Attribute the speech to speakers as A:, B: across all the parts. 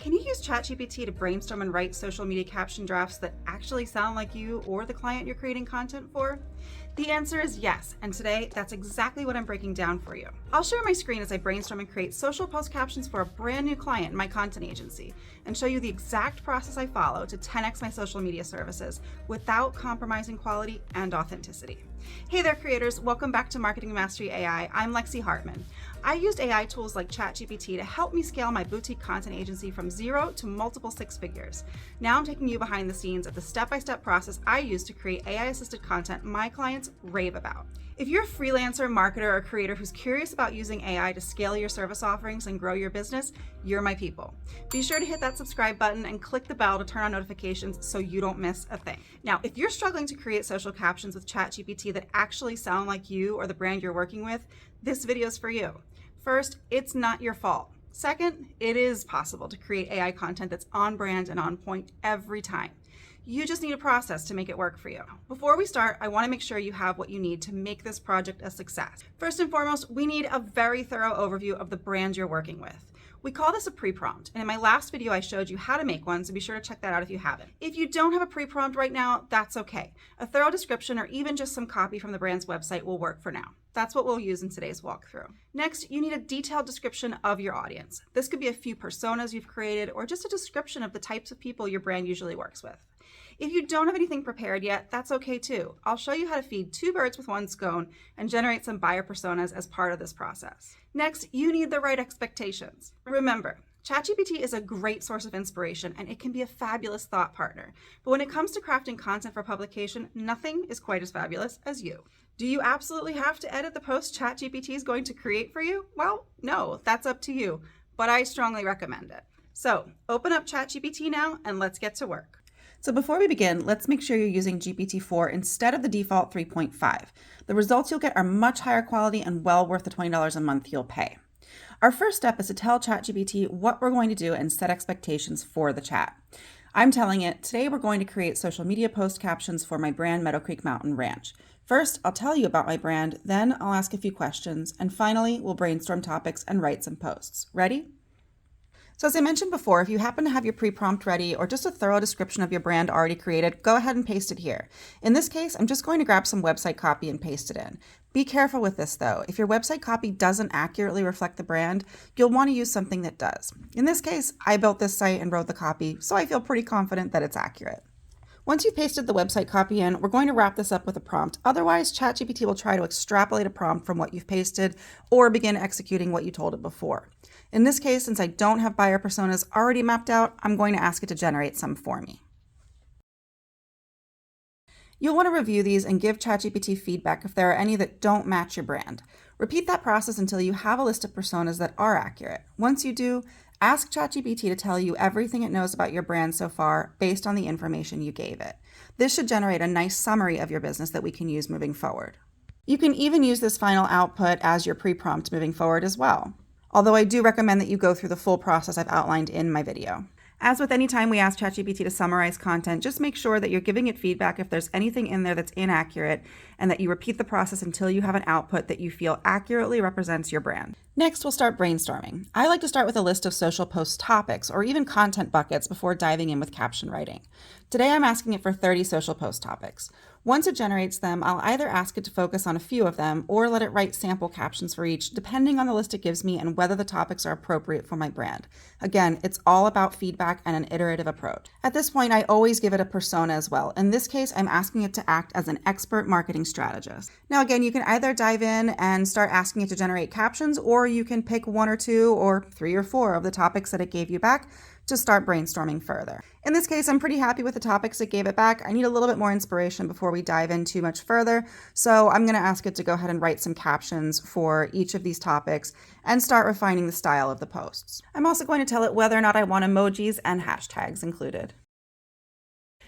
A: Can you use ChatGPT to brainstorm and write social media caption drafts that actually sound like you or the client you're creating content for? The answer is yes, and today that's exactly what I'm breaking down for you. I'll share my screen as I brainstorm and create social post captions for a brand new client in my content agency and show you the exact process I follow to 10x my social media services without compromising quality and authenticity. Hey there, creators. Welcome back to Marketing Mastery AI. I'm Lexi Hartman. I used AI tools like ChatGPT to help me scale my boutique content agency from 0 to multiple 6 figures. Now I'm taking you behind the scenes of the step-by-step process I use to create AI-assisted content my clients rave about. If you're a freelancer, marketer, or creator who's curious about using AI to scale your service offerings and grow your business, you're my people. Be sure to hit that subscribe button and click the bell to turn on notifications so you don't miss a thing. Now, if you're struggling to create social captions with ChatGPT that actually sound like you or the brand you're working with, this video is for you. First, it's not your fault. Second, it is possible to create AI content that's on brand and on point every time. You just need a process to make it work for you. Before we start, I want to make sure you have what you need to make this project a success. First and foremost, we need a very thorough overview of the brand you're working with. We call this a pre-prompt, and in my last video I showed you how to make one, so be sure to check that out if you haven't. If you don't have a pre-prompt right now, that's okay. A thorough description or even just some copy from the brand's website will work for now. That's what we'll use in today's walkthrough. Next, you need a detailed description of your audience. This could be a few personas you've created or just a description of the types of people your brand usually works with. If you don't have anything prepared yet, that's okay too. I'll show you how to feed 2 birds with 1 stone and generate some buyer personas as part of this process. Next, you need the right expectations. Remember, ChatGPT is a great source of inspiration and it can be a fabulous thought partner. But when it comes to crafting content for publication, nothing is quite as fabulous as you. Do you absolutely have to edit the post ChatGPT is going to create for you? Well, no, that's up to you, but I strongly recommend it. So open up ChatGPT now and let's get to work. So before we begin, let's make sure you're using GPT-4 instead of the default 3.5. The results you'll get are much higher quality and well worth the $20 a month you'll pay. Our first step is to tell ChatGPT what we're going to do and set expectations for the chat. I'm telling it, today we're going to create social media post captions for my brand Meadow Creek Mountain Ranch. First, I'll tell you about my brand, then I'll ask a few questions, and finally, we'll brainstorm topics and write some posts. Ready? So as I mentioned before, if you happen to have your pre-prompt ready or just a thorough description of your brand already created, go ahead and paste it here. In this case, I'm just going to grab some website copy and paste it in. Be careful with this though. If your website copy doesn't accurately reflect the brand, you'll want to use something that does. In this case, I built this site and wrote the copy, so I feel pretty confident that it's accurate. Once you've pasted the website copy in, we're going to wrap this up with a prompt. Otherwise, ChatGPT will try to extrapolate a prompt from what you've pasted or begin executing what you told it before. In this case, since I don't have buyer personas already mapped out, I'm going to ask it to generate some for me. You'll want to review these and give ChatGPT feedback if there are any that don't match your brand. Repeat that process until you have a list of personas that are accurate. Once you do, ask ChatGPT to tell you everything it knows about your brand so far based on the information you gave it. This should generate a nice summary of your business that we can use moving forward. You can even use this final output as your pre-prompt moving forward as well. Although I do recommend that you go through the full process I've outlined in my video. As with any time we ask ChatGPT to summarize content, just make sure that you're giving it feedback if there's anything in there that's inaccurate and that you repeat the process until you have an output that you feel accurately represents your brand. Next, we'll start brainstorming. I like to start with a list of social post topics or even content buckets before diving in with caption writing. Today, I'm asking it for 30 social post topics. Once it generates them, I'll either ask it to focus on a few of them or let it write sample captions for each, depending on the list it gives me and whether the topics are appropriate for my brand. Again, it's all about feedback and an iterative approach. At this point, I always give it a persona as well. In this case, I'm asking it to act as an expert marketing strategist. Now, again, you can either dive in and start asking it to generate captions, or you can pick 1 or 2 or 3 or 4 of the topics that it gave you back to start brainstorming further. In this case, I'm pretty happy with the topics it gave it back. I need a little bit more inspiration before we dive in too much further, so I'm going to ask it to go ahead and write some captions for each of these topics and start refining the style of the posts. I'm also going to tell it whether or not I want emojis and hashtags included.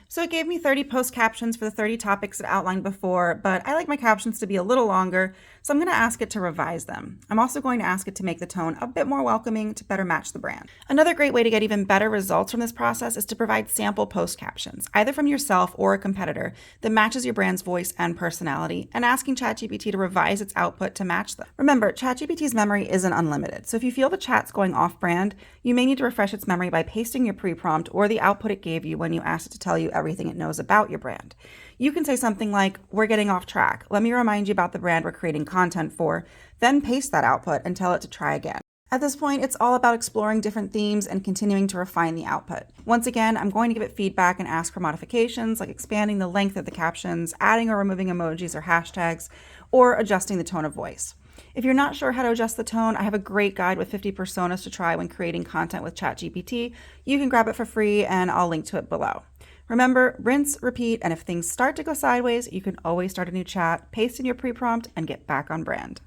A: So it gave me 30 post captions for the 30 topics it outlined before, but I like my captions to be a little longer, so I'm going to ask it to revise them. I'm also going to ask it to make the tone a bit more welcoming to better match the brand. Another great way to get even better results from this process is to provide sample post captions, either from yourself or a competitor, that matches your brand's voice and personality, and asking ChatGPT to revise its output to match them. Remember, ChatGPT's memory isn't unlimited, so if you feel the chat's going off-brand, you may need to refresh its memory by pasting your pre-prompt or the output it gave you when you asked it to tell you everything it knows about your brand. You can say something like, "We're getting off track. Let me remind you about the brand we're creating content for," then paste that output and tell it to try again. At this point, it's all about exploring different themes and continuing to refine the output. Once again, I'm going to give it feedback and ask for modifications, like expanding the length of the captions, adding or removing emojis or hashtags, or adjusting the tone of voice. If you're not sure how to adjust the tone, I have a great guide with 50 personas to try when creating content with ChatGPT. You can grab it for free, and I'll link to it below. Remember, rinse, repeat, and if things start to go sideways, you can always start a new chat, paste in your pre-prompt, and get back on brand.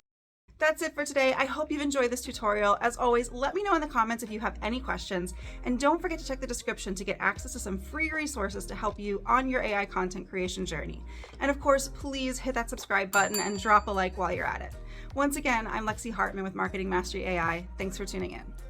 A: That's it for today. I hope you've enjoyed this tutorial. As always, let me know in the comments if you have any questions, and don't forget to check the description to get access to some free resources to help you on your AI content creation journey. And of course, please hit that subscribe button and drop a like while you're at it. Once again, I'm Lexi Hartman with Marketing Mastery AI. Thanks for tuning in.